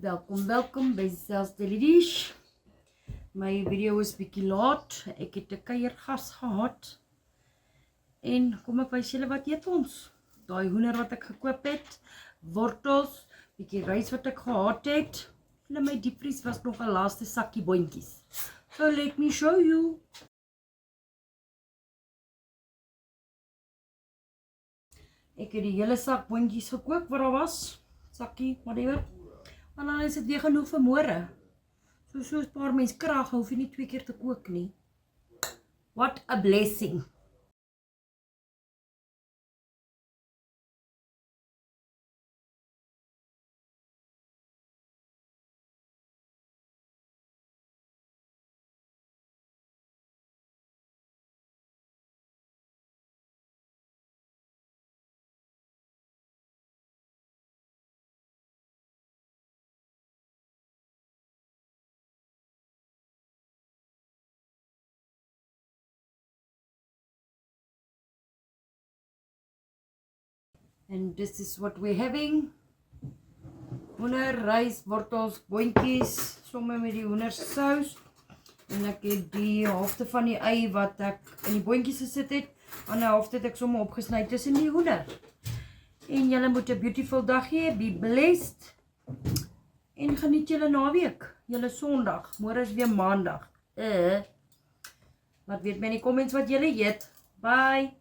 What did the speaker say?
Welkom by Sel's Daily Dish. My video is bietjie laat. Ek het 'n kuiergas gehad. En kom ek wys julle wat eet ons. Daai hoender wat ek gekoop het, wortels, bietjie rys wat ek gehad het. En in my diepvries was nog 'n laaste sakkie boontjies. So let me show you. Ek het die hele sak boontjies gekook wat daar was. Sakkie, whatever. En dan is dit weer genoeg vir môre. So 'n paar mens krag, hoef jy nie 2 keer te kook nie. What a blessing. And this is what we're having. Hoender, rys, wortels, boontjies, somme met die hoendersous. En ek het die helfte van die ei wat ek in die boontjies gesit het, aan die helfte het ek somme opgesny tussen die hoender. En julle moet 'n beautiful dag hê, be blessed. En geniet julle naweek, julle Sondag. Môre is weer Maandag. Laat weet my in die comments wat julle eet. Bye.